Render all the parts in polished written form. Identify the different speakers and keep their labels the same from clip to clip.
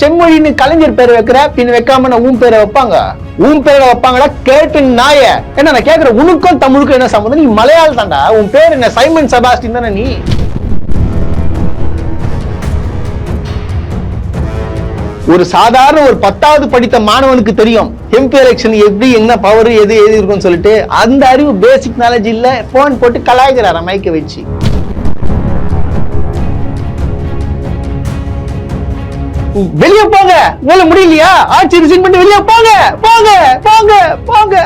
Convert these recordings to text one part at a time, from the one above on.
Speaker 1: செம்மொழின்னு கலைஞர் பேரை வைக்கிற பின் வைக்காம நான் உன் பேரை வைப்பாங்க? உன் பேரை வைப்பாங்களா? கேட்டு நாய என்ன நான் கேட்கிறேன், உனக்கும் தமிழுக்கும் என்ன சம்பந்தம்? நீ மலையாள தாண்டா, உன் பேர் என்ன சைமன் செபாஸ்டின் தானே நீ? ஒரு சாதாரண ஒரு 10வது படித்த மாணவனுக்கு தெரியும் எம்பி எலெக்ஷன் எப்படி, என்ன பவர், எது இருக்குன்னு சொல்லிட்டு. அந்த அறிவு பேசிக் நாலேஜ் இல்ல, போன் போட்டு கலாய்க்கிறார மைக்க வச்சு. வெளியே போங்க, உங்களை முடியலையா? ஆட்சி ரிசைன் பண்ணி வெளியே போங்க, போங்க போங்க போங்க.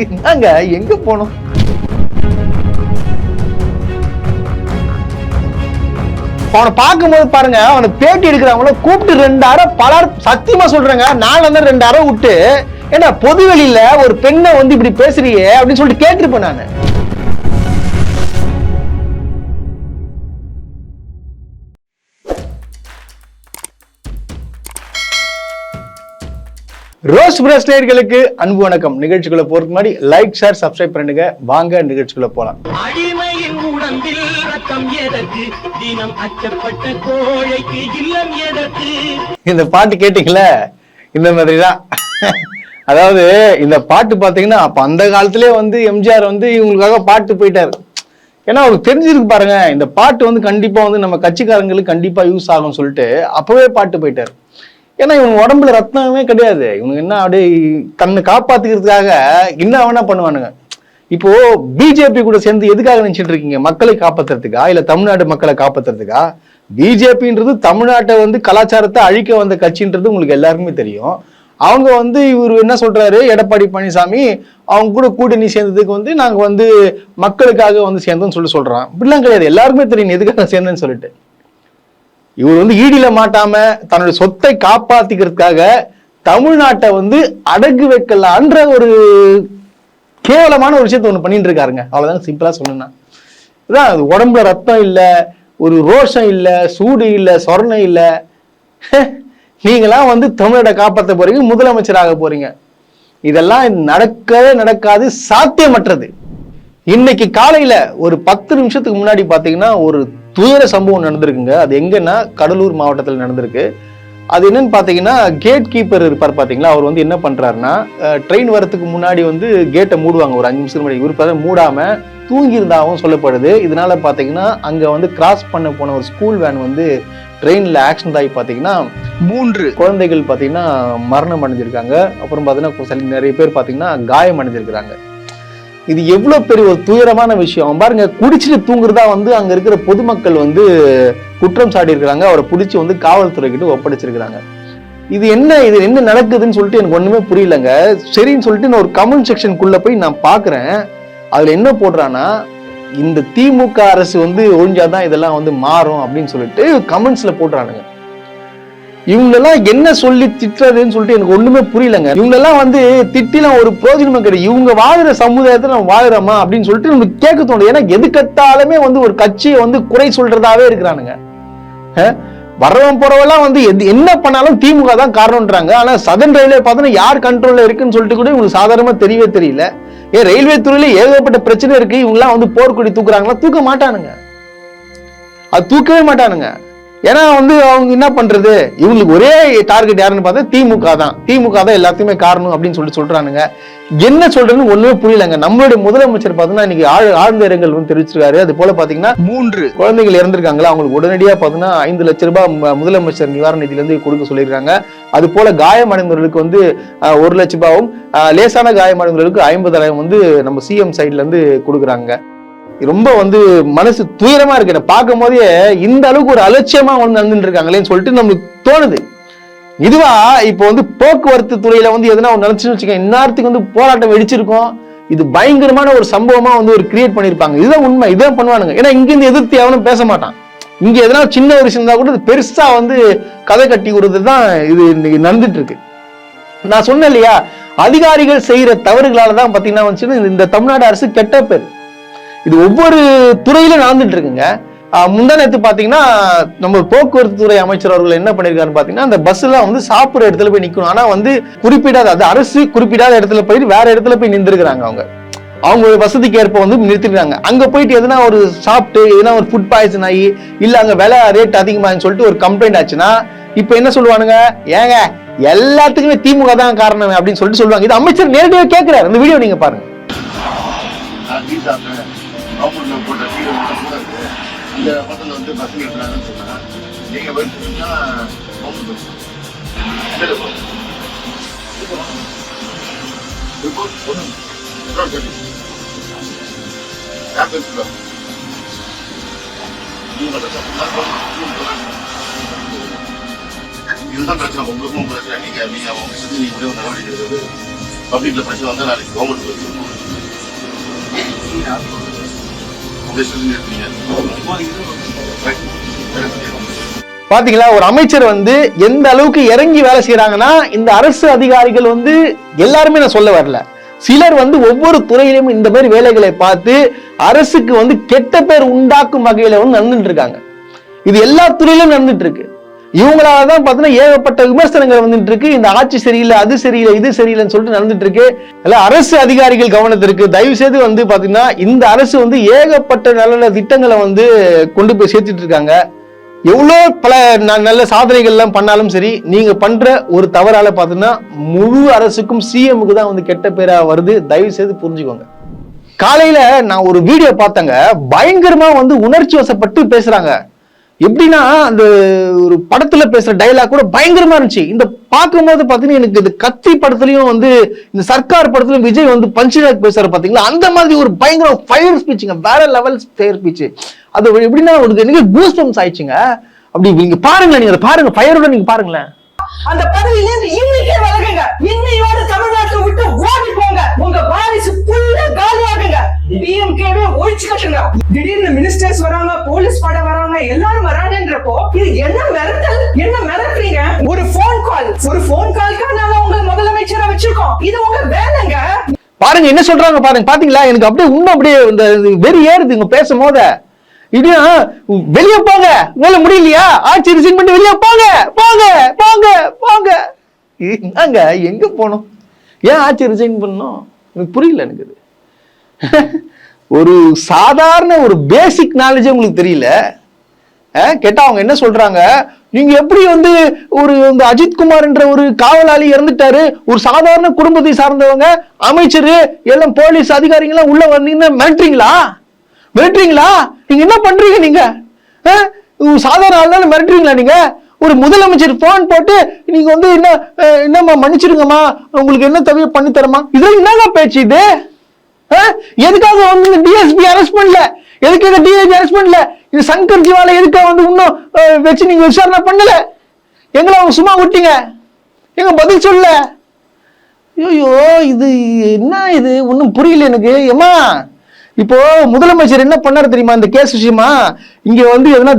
Speaker 1: என்னங்க எங்க போனோம்? அவனை பார்க்கும்போது பாருங்க, அவனை பேட்டி எடுக்கிறவங்கள கூப்பிட்டு 2 அறை பலர் சத்தியமா சொல்றாங்க, 2 அறை விட்டு ஏன்னா பொது வெளியில ஒரு பெண்ணை வந்து இப்படி பேசுறியே அப்படின்னு சொல்லிட்டு கேட்டிருப்பேன் நானு. ரோஸ் பிரஸ் நேயர்களுக்கு அன்பு வணக்கம். நிகழ்ச்சிக்குள்ள போறதுக்கு முன்னாடி லைக், ஷேர், சப்ஸ்கிரைப் பண்ணுங்க. வாங்க நிகழ்ச்சிக்குள்ள போலாம். இந்த பாட்டு கேட்டீங்களா? இந்த மாதிரிதான். அதாவது இந்த பாட்டு பாத்தீங்கன்னா அப்ப அந்த காலத்திலே வந்து எம்ஜிஆர் வந்து இவங்களுக்காக பாட்டு போயிட்டாரு. ஏன்னா அவருக்கு தெரிஞ்சிருக்கு பாருங்க, இந்த பாட்டு வந்து கண்டிப்பா வந்து நம்ம கட்சிக்காரங்களுக்கு கண்டிப்பா யூஸ் ஆகும்னு சொல்லிட்டு அப்பவே பாட்டு போயிட்டாரு. ஏன்னா இவங்க உடம்புல ரத்தமே கிடையாது. இவங்க என்ன அப்படியே தன்னை காப்பாத்திக்கிறதுக்காக என்ன வேணா பண்ணுவானுங்க. இப்போ பிஜேபி கூட சேர்ந்து எதுக்காக நினைச்சிட்டு இருக்கீங்க? மக்களை காப்பாத்துறதுக்கா இல்ல தமிழ்நாடு மக்களை காப்பாத்துறதுக்கா? பிஜேபின்றது தமிழ்நாட்டை வந்து கலாச்சாரத்தை அழிக்க வந்த கட்சின்றது உங்களுக்கு எல்லாருக்குமே தெரியும். அவங்க வந்து இவர் என்ன சொல்றாரு, எடப்பாடி பழனிசாமி அவங்க கூட கூட்டணி சேர்ந்ததுக்கு வந்து நாங்க வந்து மக்களுக்காக வந்து சேர்ந்தோம்னு சொல்றான். இப்படிலாம் கிடையாது, எல்லாருக்குமே தெரியும் எதுக்காக சேர்ந்தேன்னு சொல்லிட்டு. இவர் வந்து ஈடியில மாட்டாம தன்னுடைய சொத்தை காப்பாத்திக்கிறதுக்காக தமிழ்நாட்டை வந்து அடகு வைக்கலான்ற ஒரு கேவலமான ஒரு விஷயத்த ஒண்ணு பண்ணிட்டு இருக்காருங்க. அவ்வளவுதான், சிம்பிளா சொன்னா. உடம்புல ரத்தம் இல்ல, ஒரு ரோஷம் இல்ல, சூடு இல்ல, சொர்ணம் இல்ல. நீங்களாம் வந்து தமிழ்நாட்டை காப்பாற்ற போறீங்க, முதலமைச்சராக போறீங்க. இதெல்லாம் நடக்கவே நடக்காது, சாத்தியமற்றது. இன்னைக்கு காலையில ஒரு 10 நிமிஷத்துக்கு முன்னாடி பாத்தீங்கன்னா ஒரு துயர சம்பவம் நடந்திருக்குங்க. அது எங்கன்னா கடலூர் மாவட்டத்தில் நடந்திருக்கு. அது என்னன்னு பாத்தீங்கன்னா, கேட் கீப்பர் இருப்பார் பாத்தீங்களா, அவர் வந்து என்ன பண்றாருன்னா ட்ரெயின் வரத்துக்கு முன்னாடி வந்து கேட்டை மூடுவாங்க ஒரு 5 நிமிஷம் முன்னாடி. இவர் மூடாம தூங்கி இருந்தாவும் சொல்லப்படுது. இதனால பாத்தீங்கன்னா அங்க வந்து கிராஸ் பண்ண போன ஒரு ஸ்கூல் வேன் வந்து ட்ரெயின்ல ஆக்சிடென்ட் ஆகி பாத்தீங்கன்னா 3 குழந்தைகள் பாத்தீங்கன்னா மரணம் அடைஞ்சிருக்காங்க. அப்புறம் பாத்தீங்கன்னா நிறைய பேர் பாத்தீங்கன்னா காயம் அடைஞ்சிருக்கிறாங்க. இது எவ்வளவு பெரிய ஒரு துயரமான விஷயம் பாருங்க. குடிச்சிட்டு தூங்குறதா வந்து அங்க இருக்கிற பொதுமக்கள் வந்து குற்றம் சாட்டி இருக்கிறாங்க. அவரை பிடிச்சி வந்து காவல்துறை கிட்ட ஒப்படைச்சிருக்கிறாங்க. இது என்ன நடக்குதுன்னு சொல்லிட்டு எனக்கு ஒண்ணுமே புரியலங்க. சரின்னு சொல்லிட்டு நான் ஒரு கமெண்ட் செக்ஷனுக்குள்ள போய் நான் பாக்குறேன். அதுல என்ன போடுறான்னா, இந்த திமுக அரசு வந்து ஒழிஞ்சாதான் இதெல்லாம் வந்து மாறும் அப்படின்னு சொல்லிட்டு கமெண்ட்ஸ்ல போடுறானுங்க. இவங்களெல்லாம் என்ன சொல்லி திட்டுறதுன்னு சொல்லிட்டு எனக்கு ஒண்ணுமே புரியலங்க. இவங்களெல்லாம் வந்து திட்டிலாம் ஒரு பிரயோஜனமே கிடையாது. இவங்க வாழ்ற சமுதாயத்தை நம்ம வாழ்றோமா அப்படின்னு சொல்லிட்டு நமக்கு கேட்க தோணுது. ஏன்னா எதுக்கத்தாலுமே வந்து ஒரு கட்சியை வந்து குறை சொல்றதாவே இருக்கிறானுங்க. வரவன் போறவெல்லாம் வந்து என்ன பண்ணாலும் திமுக தான் காரணம்ன்றாங்க. ஆனா சதன் ரயில்வே பார்த்தோன்னா யார் கண்ட்ரோல்ல இருக்குன்னு சொல்லிட்டு கூட இவங்களுக்கு சாதாரணமா தெரியவே தெரியல. ரயில்வே துறையில ஏகப்பட்ட பிரச்சனை இருக்கு. இவங்கெல்லாம் வந்து போர்க்கொடி தூக்குறாங்களா? தூக்க மாட்டானுங்க, அது தூக்கவே மாட்டானுங்க. ஏன்னா வந்து அவங்க என்ன பண்றது, இவங்களுக்கு ஒரே டார்கெட் யாருன்னு பார்த்தா திமுக தான் எல்லாத்தையுமே காரணம் அப்படின்னு சொல்றானுங்க. என்ன சொல்றதுன்னு ஒண்ணுமே புரியலங்க. நம்மளுடைய முதலமைச்சர் பார்த்தீங்கன்னா இன்னைக்கு ஆழ்ந்த இரங்கல் வந்து தெரிவிச்சிருக்காரு. அது போல பாத்தீங்கன்னா 3 குழந்தைகள் இறந்திருக்காங்களா, அவங்களுக்கு உடனடியா பாத்தீங்கன்னா 5 லட்சம் ரூபாய் முதலமைச்சர் நிவாரண நிதியில இருந்து கொடுக்க சொல்லியிருக்காங்க. அது போல காயமடைந்தவர்களுக்கு வந்து 1 லட்சம் ரூபாயும், லேசான காயமடைந்தவர்களுக்கு 50,000 வந்து நம்ம சிஎம் சைட்ல இருந்து கொடுக்குறாங்க. ரொம்ப வந்து மனசு துயரமா இருக்கு. பார்க்கும் போதே இந்த அளவுக்கு ஒரு அலட்சியமா வந்து நடந்துட்டு இருக்காங்களேன்னு சொல்லிட்டு நம்மளுக்கு தோணுது. இதுவா இப்போ வந்து போக்குவரத்து துறையில வந்து எதனா ஒரு நினைச்சுன்னு வச்சுக்கோங்க, இந்நேரத்துக்கு வந்து போராட்டம் வெடிச்சிருக்கும். இது பயங்கரமான ஒரு சம்பவமா வந்து ஒரு கிரியேட் பண்ணிருப்பாங்க. இதுதான் உண்மை, இதான் பண்ணுவானுங்க. ஏன்னா இங்க இருந்து எதிர்த்து எவனும் பேச மாட்டான். இங்க எதனா சின்ன ஒரு விஷயம் இருந்தா கூட பெருசா வந்து கதை கட்டி கொடுத்துதான் இது இன்னைக்கு நடந்துட்டு இருக்கு. நான் சொன்னேன் இல்லையா, அதிகாரிகள் செய்யற தவறுகளாலதான் பாத்தீங்கன்னா வந்து இந்த தமிழ்நாடு அரசு கெட்ட பேர். இது ஒவ்வொரு துறையிலும் நடந்துட்டு இருக்குங்க. முந்தா நேத்து பாத்தீங்கன்னா நம்ம போக்குவரத்து துறை அமைச்சர் அவர்கள் என்ன பண்ணிருக்காருன்னு பாத்தீங்கன்னா, அந்த பஸ் எல்லாம் வந்து சாப்பிடுற இடத்துல போய் நிக்கணும். ஆனா வந்து குறிப்பிடாத, அது அரசு குறிப்பிடாத இடத்துல போயிட்டு வேற இடத்துல போய் நின்றுக்கிறாங்க. அவங்க வசதிக்கு ஏற்ப வந்து நிறுத்திடுறாங்க. அங்க போயிட்டு எதனா ஒரு சாப்பிட்டு எதனா ஒரு ஃபுட் பாய்சன் ஆகி இல்ல அங்க விலை ரேட் அதிகமானு சொல்லிட்டு ஒரு கம்ப்ளைண்ட் ஆச்சுன்னா இப்ப என்ன சொல்லுவானுங்க, ஏங்க எல்லாத்துக்குமே திமுக தான் காரணம் அப்படின்னு சொல்லிட்டு சொல்லுவாங்க. இது அமைச்சர் நேரடியாக கேட்கிறாரு. அந்த வீடியோ நீங்க பாருங்க.
Speaker 2: இதுதான் பிரச்சனை. உங்களுக்கும் பிரச்சனை. நீங்க அவங்க செஞ்சு நீங்க முடிவு நடவடிக்கை எடுக்கிறது பப்ளிக்ல பிரச்சனை வந்தா நாளைக்கு கவர்மெண்ட்
Speaker 1: பாத்தீங்களா, ஒரு அமைச்சர் வந்து எந்த அளவுக்கு இறங்கி வேலை செய்யறாங்கன்னா, இந்த அரசு அதிகாரிகள் வந்து எல்லாருமே நான் சொல்ல வரல, சிலர் வந்து ஒவ்வொரு துறையிலும் இந்த மாதிரி வேலைகளை பார்த்து அரசுக்கு வந்து கெட்ட பேர் உண்டாக்கும் வகையில வந்து நடந்துட்டு இருக்காங்க. இது எல்லா துறையிலும் நடந்துட்டு இருக்கு. இவங்களாலதான் பாத்தீங்கன்னா ஏகப்பட்ட விமர்சனங்கள் வந்துட்டு இருக்கு. இந்த ஆட்சி சரியில்லை, அது சரியில்லை, இது சரியில்லைன்னு சொல்லிட்டு நடந்துட்டு இருக்கு. அரசு அதிகாரிகள் கவனத்திற்கு தயவு செய்து வந்து பாத்தீங்கன்னா இந்த அரசு வந்து ஏகப்பட்ட நல்ல திட்டங்களை வந்து கொண்டு போய் சேர்த்துட்டு இருக்காங்க. எவ்வளோ பல நல்ல சாதனைகள் எல்லாம் பண்ணாலும் சரி, நீங்க பண்ற ஒரு தவறால பாத்தீங்கன்னா முழு அரசுக்கும் சிஎம்முக்கு தான் வந்து கெட்ட பேரா வருது. தயவு செய்து புரிஞ்சுக்கோங்க. காலையில நான் ஒரு வீடியோ பார்த்தேங்க, பயங்கரமா வந்து உணர்ச்சி வசப்பட்டு பேசுறாங்க. எப்படின்னா அந்த ஒரு படத்துல பேசுற டைலாக் கூட பயங்கரமா இருந்துச்சு. இந்த பார்க்கும்போது பாத்தீங்கன்னா எனக்கு இந்த கத்தி படத்துலயும் வந்து இந்த சர்க்கார் படத்துலயும் விஜய் வந்து பஞ்சுலாக் பேசுற பாத்தீங்களா, அந்த மாதிரி ஒரு பயங்கர ஃபயர் ஸ்பீச்சுங்க, வேற லெவல் ஃபயர் ஸ்பீச். அது எப்படின்னா ஒரு எனக்கு கூஸ் பம்ப்ஸ் ஆயிடுச்சுங்க. அப்படி நீங்க பாருங்களேன், நீங்க பாருங்க, ஃபயரோட நீங்க பாருங்களேன்.
Speaker 3: அந்த பதவியில இருந்து இன்னைக்கே விலகுங்க. இன்னையோட தமிழ்நாட்டை விட்டு ஓடி போங்க. உங்க வாரிசு புள்ள காலியாகுங்க. டிஎம்கேவே ஒழிச்சு கட்டுங்க. திடீர்னு மினிஸ்டர்ஸ் வராங்க, போலீஸ் பட வராங்க, எல்லாரும் வராங்கன்றப்போ இது என்ன மிரட்டல், என்ன மிரட்டுறீங்க? ஒரு போன் கால்க்காக நாங்க உங்க முதலமைச்சரை வச்சிருக்கோம். இது உங்க வேலைங்க.
Speaker 1: பாருங்க என்ன சொல்றாங்க பாருங்க. பாத்தீங்களா, எனக்கு அப்படியே இன்னும் அப்படியே இந்த வெறி ஏறுது இங்க பேசும்போது. இது வெளியே போங்க, வேலை முடியலையா, ஆட்சி ரிசைன் பண்ணி வெளியே போங்க போங்க போங்க போங்க. என்னங்க எங்க போனோம், ஏன் ஆட்சி ரிசைன் பண்ணோம் எனக்கு புரியல. எனக்கு இது ஒரு சாதாரண ஒரு பேசிக் நாலேஜ் உங்களுக்கு தெரியல. கேட்டா அவங்க என்ன சொல்றாங்க, நீங்க எப்படி வந்து ஒரு இந்த அஜித்குமார் என்ற ஒரு காவலாளி இறந்துட்டாரு, ஒரு சாதாரண குடும்பத்தை சார்ந்தவங்க, அமைச்சர் எல்லாம் போலீஸ் அதிகாரிகள் உள்ள வந்தீங்கன்னா மிரட்டுறீங்களா? நீங்க என்ன பண்றீங்க? நீங்க சாதாரண ஆள் மிரட்டுறீங்களா? நீங்க ஒரு முதலமைச்சர் போன் போட்டு நீங்க வந்து என்னம்மா மன்னிச்சிருங்கம்மா, உங்களுக்கு என்ன தேவையோ பண்ணி தரமா, இதெல்லாம் என்னங்க பேச்சு இது? எதுக்காக வந்து இந்த டிஎஸ்பி அரெஸ்ட் பண்ணல, எதுக்காக டிஐஜி அரெஸ்ட் பண்ணல, இது சங்கர் ஜிவால எதுக்காக வந்து இன்னும் வச்சு நீங்க விசாரணை பண்ணல? எங்களை அவங்க சும்மா விட்டீங்க, எங்க பதில் சொல்ல. ஐயோ இது என்ன, இது ஒன்னும் புரியல எனக்கு. ஏமா இப்போ முதலமைச்சர் என்ன பண்ணாரு தெரியுமா, இந்த கேஸ் விஷயமா இங்க வந்து எதனா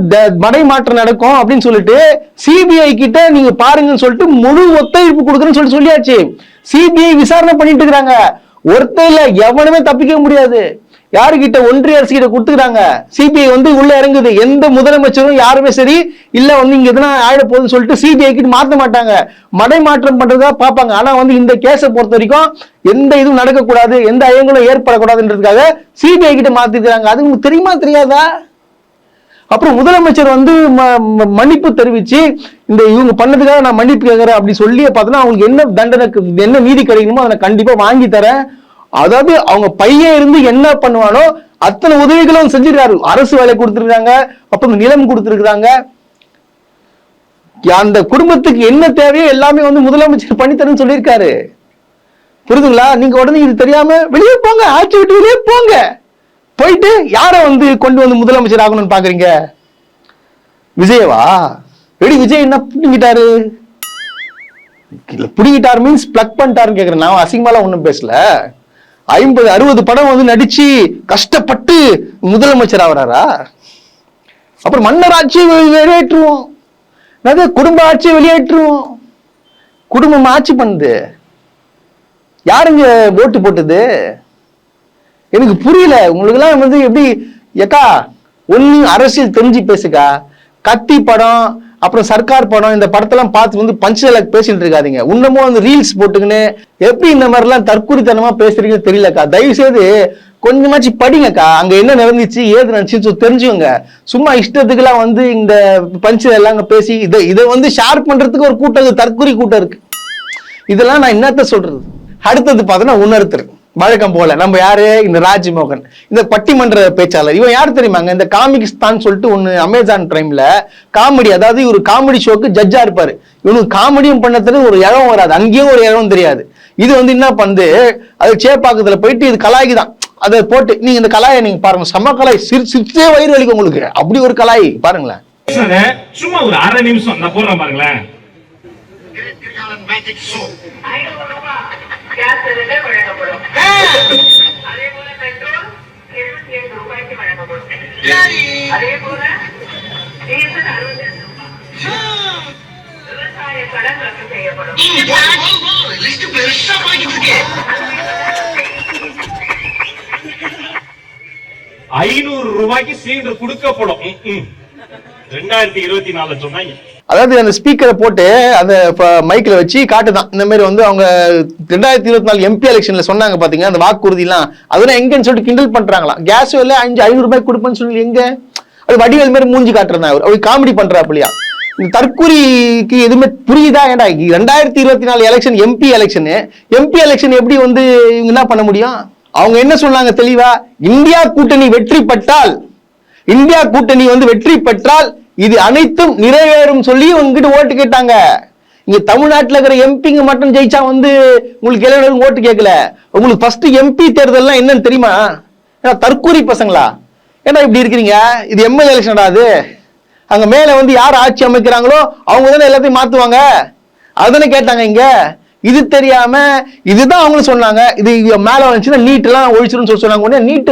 Speaker 1: மடை மாற்றம் நடக்கும் அப்படின்னு சொல்லிட்டு சிபிஐ கிட்ட நீங்க பாருங்கன்னு சொல்லிட்டு முழு ஒத்துழைப்பு கொடுக்குறேன்னு சொல்லியாச்சு. சிபிஐ விசாரணை பண்ணிட்டு இருக்காங்க. ஒருத்தர் எவனுமே தப்பிக்க முடியாது. யாருகிட்ட, ஒன்றிய அரசு கிட்ட கொடுத்துக்கிறாங்க. சிபிஐ வந்து உள்ள இறங்குது. எந்த முதலமைச்சரும் யாருமே சரி இல்ல வந்து இங்க எதனா ஆயிட போகுதுன்னு சொல்லிட்டு சிபிஐ கிட்ட மாத்த மாட்டாங்க, மடை மாற்றம் பண்றதா பார்ப்பாங்க. ஆனா வந்து இந்த கேஸை பொறுத்த வரைக்கும் எந்த இதுவும் நடக்கக்கூடாது, எந்த ஐயங்களும் ஏற்படக்கூடாதுன்றதுக்காக சிபிஐ கிட்ட மாத்திக்கிறாங்க. அது உங்களுக்கு தெரியுமா தெரியாதா? அப்புறம் முதலமைச்சர் வந்து மன்னிப்பு தெரிவிச்சு இந்த இவங்க பண்ணதுக்காக நான் மன்னிப்பு கேட்கிறேன் அப்படி சொல்லி பார்த்தோன்னா அவங்களுக்கு என்ன தண்டனைக்கு என்ன நீதி கிடைக்கணுமோ அதை கண்டிப்பா வாங்கி தரேன். அதாவது அவங்க பையன் இருந்து என்ன பண்ணுவானோ அத்தனை உதவிகளும் செஞ்சிருக்காரு. அரசு வேலை கொடுத்துருக்காங்க, அப்புறம் நிலம் கொடுத்துருக்காங்க. அந்த குடும்பத்துக்கு என்ன தேவையோ எல்லாமே வந்து முதலமைச்சர் பண்ணித்தரேன்னு சொல்லியிருக்காரு. புரியுதுங்களா? நீங்க உடனே இது தெரியாம வெளியே போங்க, ஆட்சி விட்டு வெளியே போங்க. போயிட்டு யார வந்து கொண்டு வந்து முதலமைச்சர் ஆகணும்னு பாக்குறீங்க? விஜயவா? எப்படி விஜய் என்ன பிடிங்கிட்டாரு? பிடிங்கிட்டாரு மீன்ஸ் பிளக் பண்ணிட்டாருன்னு கேக்குறேன். நான் அசிங்கமாலாம் ஒண்ணும் பேசல. 50-60 படம் வந்து நடிச்சு கஷ்டப்பட்டு முதலமைச்சர் ஆகிறாரா? அப்புறம் மன்னர் ஆட்சியை வெளியேற்றுவோம், குடும்ப ஆட்சியை வெளியேற்றுவோம். குடும்பம் ஆட்சி பண்ணுது. யாருங்க ஓட்டு போட்டது? எனக்கு புரியல. உங்களுக்கு எல்லாம் வந்து எப்படி ஏக்கா ஒண்ணு அரசியல் தெரிஞ்சு பேசுக்கா. கத்தி படம் அப்புறம் சர்க்கார் படம் இந்த படத்தெல்லாம் பார்த்து வந்து பஞ்சுலக் பேசிட்டு இருக்காதீங்க. இன்னமும் வந்து ரீல்ஸ் போட்டுக்கின்னு எப்படி இந்த மாதிரி எல்லாம் தற்குறித்தனமா பேசுறீங்கன்னு தெரியலக்கா. தயவு செய்து கொஞ்சமாச்சு படிங்கக்கா, அங்க என்ன நடந்துச்சு ஏது நடந்துச்சு தெரிஞ்சுங்க. சும்மா இஷ்டத்துக்குலாம் வந்து இந்த பஞ்சு எல்லாம் பேசி இதை வந்து ஷேர் பண்றதுக்கு ஒரு கூட்டம், தற்கொலை கூட்டம் இருக்கு. இதெல்லாம் நான் என்னத்த சொல்றது. அடுத்தது பார்த்தோன்னா உணர்த்தர் வழக்கம் போல நம்ம யாரு, இந்த ராஜ்மோகன், இந்த பட்டிமன்ற பேச்சாளர். இவன் யார் தெரியுமாங்க, இந்த காமிக்ஸ்தான் சொல்லிட்டு ஒண்ணு அமேசான் பிரைம்ல காமெடி, அதாவது ஒரு காமெடி ஷோக்கு ஜட்ஜா இருப்பாரு. இவனுக்கு காமெடியும் பண்ணதுல ஒரு இடம் வராது, அங்கேயும் ஒரு இடம் தெரியாது. இது வந்து என்ன பண்ணுது, அது சேப்பாக்கத்துல போயிட்டு இது கலாய்க்குதான். அதை போட்டு நீங்க இந்த கலாயை நீங்க பாருங்க, செம்ம கலாய், சிரிச்சே வயிறு வலிக்கும் உங்களுக்கு, அப்படி ஒரு கலாய் பாருங்களேன்.
Speaker 4: சும்மா ஒரு அரை நிமிஷம் நான் போடுறேன் பாருங்களேன்.
Speaker 5: அதே போல டீசல் 65 விவசாய கடன் ரத்து செய்யப்படும்.
Speaker 4: 500 ரூபாய்க்கு சிலிண்டர் கொடுக்கப்படும். 2024 சொன்னாங்க.
Speaker 1: அதாவது அந்த ஸ்பீக்கரை போட்டு அந்த மைக்ல வச்சு காட்டுதான். இந்த மாதிரி வந்து அவங்க 2024 MP எலெக்ஷன்ல சொன்னாங்க பாத்தீங்க, அந்த வாக்குறுதி எல்லாம் அதெல்லாம் எங்கன்னு சொல்லிட்டு கிண்டல் பண்றாங்களாம். கேஸ் விலை 500 ரூபாய் கொடுப்பேன்னு சொல்லி எங்க, அது வடிவேல் மாதிரி மூஞ்சி காட்டுறதா, அவர் காமெடி பண்றாப்லையா. இந்த தற்கூரிக்கு எதுவுமே புரியுதா? ஏன்டா 2024 எலெக்ஷன் MP எலெக்ஷன் எப்படி வந்து இவங்க என்ன பண்ண முடியும்? அவங்க என்ன சொன்னாங்க தெளிவா, இந்தியா கூட்டணி வெற்றி பெற்றால் இது அனைத்தும் நிறைவேறும் சொல்லி உங்ககிட்ட ஓட்டு கேட்டாங்க. இங்க தமிழ்நாட்டில் இருக்கிற எம்பிங்க மட்டும் ஜெயிச்சா வந்து உங்களுக்கு எல்லாரும் ஓட்டு கேட்கல. உங்களுக்கு ஃபர்ஸ்ட் MP தேர்தல்லாம் என்னன்னு தெரியுமா? தற்கூரி பசங்களா, ஏன்னா இப்படி இருக்கிறீங்க? இது ML எலெக்ஷன். அது அங்க மேல வந்து யார் ஆட்சி அமைக்கிறாங்களோ அவங்க தானே எல்லாத்தையும் மாத்துவாங்க. அதுதானே கேட்டாங்க இங்க. இது தெரியாம இதுதான் அவங்களும் சொன்னாங்க. இது மேல வந்துச்சுன்னா நீட் எல்லாம் ஒழிச்சிடும் சொன்னாங்க. உடனே நீட்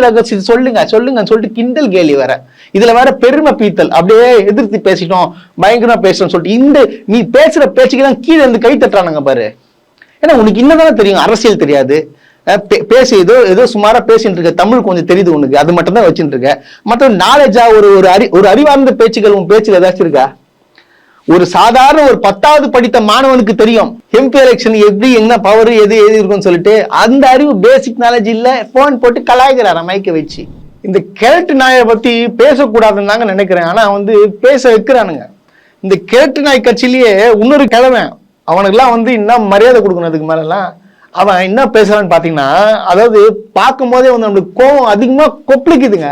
Speaker 1: சொல்லுங்க சொல்லிட்டு கிண்டல் கேலி வேற, இதுல வேற பெருமை பீத்தல், அப்படியே எதிர்த்து பேசிட்டோம், பயங்கரமா பேசணும் சொல்லிட்டு இந்த நீ பேசுற பேச்சுக்கெல்லாம் கீழே இருந்து கை தட்டுறானுங்க பாரு. ஏன்னா உனக்கு இன்னதானே தெரியும், அரசியல் தெரியாது. பேசி ஏதோ சுமாரா பேசிட்டு இருக்க, தமிழ் கொஞ்சம் தெரியுது உனக்கு, அது மட்டும் தான் வச்சுட்டு இருக்க. மற்ற நாலேஜா ஒரு அறிவார்ந்த பேச்சுகள் உன் பேச்சுல ஏதாச்சும் இருக்கா? ஒரு சாதாரண ஒரு 10வது படித்த மாணவனுக்கு தெரியும் MP எலெக்ஷன் எப்படி, என்ன பவர், எது இருக்குன்னு சொல்லிட்டு. அந்த அறிவு பேசிக் நாலேஜ் இல்ல, போன் போட்டு கலாய்க்கிறார மைக்க வச்சு. இந்த கிழட்டு நாயை பத்தி பேசக்கூடாதுன்னு தாங்க நினைக்கிறேன். ஆனா வந்து பேச வைக்கிறானுங்க. இந்த கிழட்டு நாய் கட்சியிலேயே இன்னொரு கிழமை, அவனுக்குலாம் வந்து இன்னும் மரியாதை கொடுக்கணும். அதுக்கு மேலாம் அவன் என்ன பேசுறான்னு பாத்தீங்கன்னா, அதாவது பார்க்கும் போதே வந்து நம்மளுக்கு கோவம் அதிகமா கொப்பளிக்குதுங்க.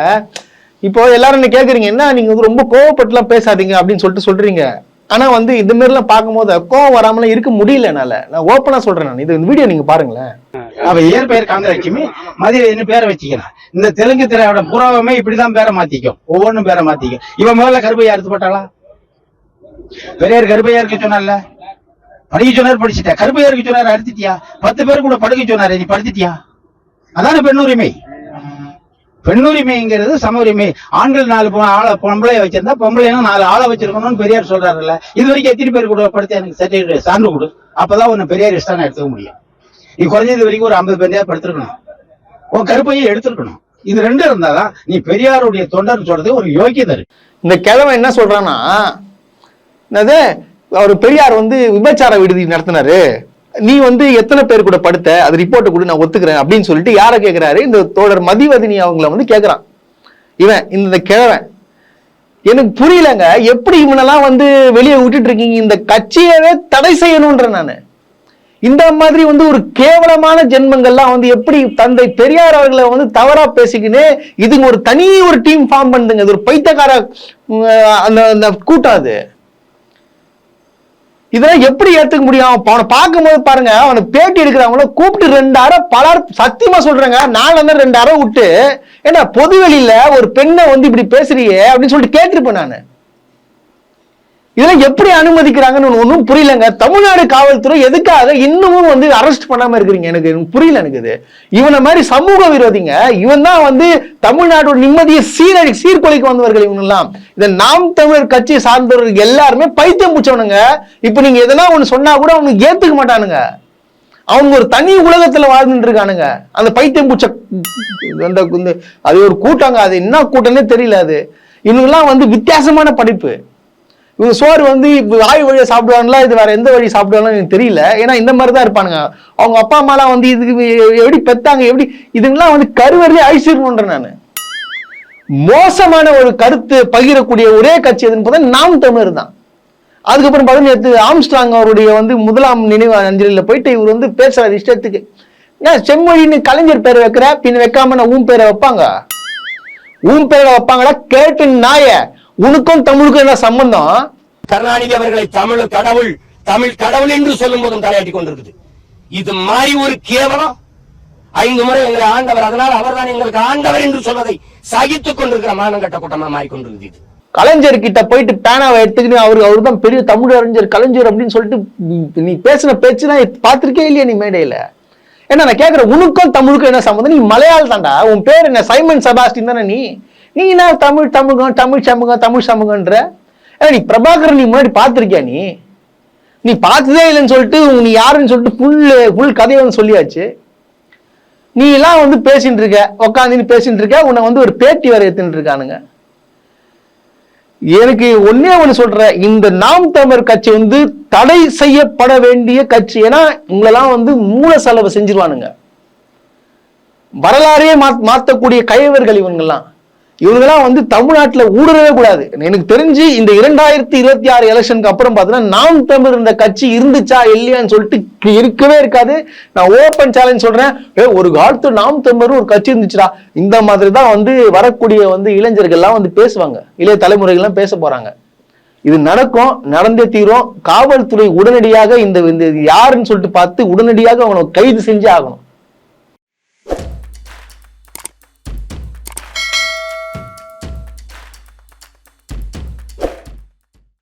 Speaker 1: இப்போ எல்லாரும் என்ன கேக்குறீங்க, என்ன நீங்க வந்து ரொம்ப கோவப்பட்டுலாம் பேசாதீங்க அப்படின்னு சொல்றீங்க. ஆனா வந்து இந்த மாதிரி எல்லாம் பார்க்கும்போது கோவம் வராமலாம் இருக்க முடியல என்னால. நான் ஓப்பனா சொல்றேன். நான் இது வீடியோ நீங்க பாருங்களேன்.
Speaker 6: அவ இயற்பெயர் காந்தலட்சுமி, மதிய பேரை வச்சுக்கலாம். இந்த தெலுங்கு திரையோட புறாவமே இப்படிதான் பேரை மாத்திக்கும், ஒவ்வொன்றும் பேரை மாத்திக்கும். இவன் முதல்ல கருப்பையா அறுத்து போட்டாளா? பெரியார் கருப்பையா இருக்க சொன்னார்ல, படிக்க சொன்னார், படிச்சுட்டா. கருப்பையா இருக்க சொன்னார், அறுத்துட்டியா? 10 பேர் கூட படுக்க சொன்னாரு, நீ படுத்துட்டியா? அதான பெண்ணுரிமை. பெண்ணுரிமைங்கிறது சம உரிமை. ஆண்கள் 4 ஆளை பொம்பளைய வச்சிருந்தா பொம்பளைனா 4 ஆளை வச்சிருக்கணும்னு பெரியார் சொல்றாருல்ல. இது வரைக்கும் எத்தனை பேர் கூட படுத்து எனக்கு சர்டிபிகேட் சான்று கொடு, அப்பதான் உன்னை பெரியார் இஷ்டம் எடுத்துக்க முடியும். நீ குறைஞ்சது வரைக்கும் ஒரு 50 பேரையா படுத்திருக்கணும், உன் கருப்பையை எடுத்துருக்கணும். இது 2 இருந்தாதான் நீ பெரியாருடைய தொண்டர் சொல்றது ஒரு யோக்கியதை இருக்கு.
Speaker 1: இந்த கிழமை என்ன சொல்றான்னா, அவர் பெரியார் வந்து விபச்சார விடுதி நடத்தினாரு, நீ வந்து எத்தனை பேர் கூட படுத்த, அது ரிப்போர்ட்டை கூட நான் ஒத்துக்கிறேன் அப்படின்னு சொல்லிட்டு யாரை கேட்கிறாரு, இந்த தோழர் மதிவதனி அவங்கள வந்து கேட்கிறான். இவன் இந்த கிழவன், எனக்கு புரியலங்க, எப்படி இவனெல்லாம் வந்து வெளியே விட்டுட்டு இருக்கீங்க? இந்த கட்சியவே தடை செய்யணும்ன்ற நானு. இந்த மாதிரி வந்து ஒரு கேவலமான ஜென்மங்கள்லாம் வந்து எப்படி தந்தை பெரியார் அவர்களை வந்து தவறா பேசிக்கின்னு இதுங்க ஒரு தனி ஒரு டீம் ஃபார்ம் பண்ணுதுங்க. இது ஒரு பைத்தியக்கார அந்த கூட்டம். அது இதெல்லாம் எப்படி ஏத்துக்க முடியும்? அவனை பார்க்கும்போது பாருங்க, அவனுக்கு பேட்டி எடுக்கிறவங்கள கூப்பிட்டு 2 அறை பலர் சத்தியமா சொல்றாங்க, 2 அறை விட்டு, ஏன்னா பொதுவெளியில ஒரு பெண்ணை வந்து இப்படி பேசுறியே அப்படின்னு சொல்லிட்டு கேட்டிருப்பேன் நானு. இதெல்லாம் எப்படி அனுமதிக்கிறாங்கன்னு ஒன்றும் புரியலங்க. தமிழ்நாடு காவல்துறை எதுக்காக இன்னமும் வந்து அரெஸ்ட் பண்ணாம இருக்கிறீங்க? எனக்கு புரியல. எனக்கு இது இவனை மாதிரி சமூக விரோதிங்க. இவன் தான் வந்து தமிழ்நாட்டோட நிம்மதியை சீர்குலைக்கு வந்தவர்கள் இவங்க எல்லாம். இந்த நாம் தமிழர் கட்சியை சார்ந்தவர்கள் எல்லாருமே பைத்தியம் பிடிச்சவனுங்க. இப்ப நீங்க எதனா ஒண்ணு சொன்னா கூட அவனுக்கு ஏத்துக்க மாட்டானுங்க. அவங்க ஒரு தனி உலகத்துல வாழ்ந்துட்டு இருக்கானுங்க. அந்த பைத்தியம் பூச்ச அது ஒரு கூட்டங்க. அது என்ன கூட்டம்னே தெரியல. அது இவங்கெல்லாம் வந்து வித்தியாசமான படிப்பு. இவங்க சோறு வந்து இப்ப வாய் வழியா சாப்பிடுவாங்களா, இது வேற எந்த வழி சாப்பிடுவாங்கன்னு எனக்கு தெரியல. ஏன்னா இந்த மாதிரிதான் இருப்பானுங்க. அவங்க அப்பா அம்மாலாம் வந்து இதுக்கு எப்படி பெத்தாங்க, எப்படி இதுங்கெல்லாம் வந்து கருவறையே அழிச்சிருக்கணுன்ற நானு. மோசமான ஒரு கருத்து பகிரக்கூடிய ஒரே கட்சி எதுன்னு பார்த்தா நாம் தமிழர் தான். அதுக்கப்புறம் பார்த்தா ஆம்ஸ்ட்ராங் அவருடைய வந்து முதலாம் நினைவு அஞ்சலியில போயிட்டு இவர் வந்து பேசுறாரு இஷ்டத்துக்கு. செம்மொழின்னு கலைஞர் பேரை வைக்கிற, பின் வைக்காம நான் ஊன் பேரை வைப்பாங்க? ஊன் பேரை வைப்பாங்களா? கேட்டு நாய, உனக்கும் தமிழுக்கும் என்ன சம்பந்தம்?
Speaker 7: கருணாநிதி அவர்களை தமிழ் கடவுள், தமிழ் கடவுள் என்று சொல்லும் போதும் தலையாட்டி கொண்டிருக்குது. இது மாதிரி ஒரு கேவலம் 5 முறை எங்களை ஆண்டவர், அதனால் அவர்தான் எங்களுக்கு ஆண்டவர் என்று சொன்னதை சகித்துக் கொண்டிருக்கிற மானங்கட்ட கூட்டமா மாறிக்கொண்டிருக்குது.
Speaker 1: கலைஞர் கிட்ட போயிட்டு பேனாவை எடுத்துக்கிட்டு அவரு தான் பெரிய தமிழ் அறிஞர் கலைஞர் அப்படின்னு சொல்லிட்டு நீ பேசின பேச்சுனா பார்த்திருக்கே இல்லையா நீ மேடையில? ஏன்னா நான் கேட்கிறேன், உனக்கும் தமிழுக்கும் என்ன சம்பந்தம்? நீ மலையாள தாண்டா, உன் பேர் என்ன சைமன் செபாஸ்டின் தானே? நீ என்ன தமிழ் சமூகம் தமிழ் சமூகம் தமிழ் சமூகன்ற? நீ பிரபாகரன் நீ முன்னாடி பார்த்திருக்கியா? நீ பார்த்ததே இல்லைன்னு சொல்லிட்டு நீ யாருன்னு சொல்லிட்டு புல் கதையை வந்து சொல்லியாச்சு. நீ எல்லாம் வந்து பேசிட்டு இருக்க, உட்காந்து பேசிட்டு இருக்க, உன்னை வந்து ஒரு பேட்டி வர எடுத்துட்டு இருக்கானுங்க. எனக்கு ஒன்னே ஒண்ணு சொல்ற, இந்த நாம் தமிழர் கட்சி வந்து தடை செய்யப்பட வேண்டிய கட்சி. ஏன்னா உங்களெல்லாம் வந்து மூல செலவு செஞ்சிருவானுங்க. வரலாறையே மாத்தக்கூடிய கைவர்கள் இவங்கெல்லாம் வந்து தமிழ்நாட்டுல ஊடுறவே கூடாது. எனக்கு தெரிஞ்சு இந்த 2026 எலெக்ஷனுக்கு அப்புறம் பாத்தீங்கன்னா நாம் தமிழர் இந்த கட்சி இருந்துச்சா இல்லையான்னு சொல்லிட்டு இருக்கவே இருக்காது. நான் ஓப்பன் சேலஞ்ச் சொல்றேன், ஒரு காலத்து நாம் தமிழர் ஒரு கட்சி இருந்துச்சுடா, இந்த மாதிரி தான் வந்து வரக்கூடிய வந்து இளைஞர்கள்லாம் வந்து பேசுவாங்க, இளைய தலைமுறைகள்லாம் பேச போறாங்க. இது நடக்கும், நடந்தே தீரும். காவல்துறை உடனடியாக இந்த யாருன்னு சொல்லிட்டு பார்த்து உடனடியாக அவனை கைது செஞ்சே ஆகணும்.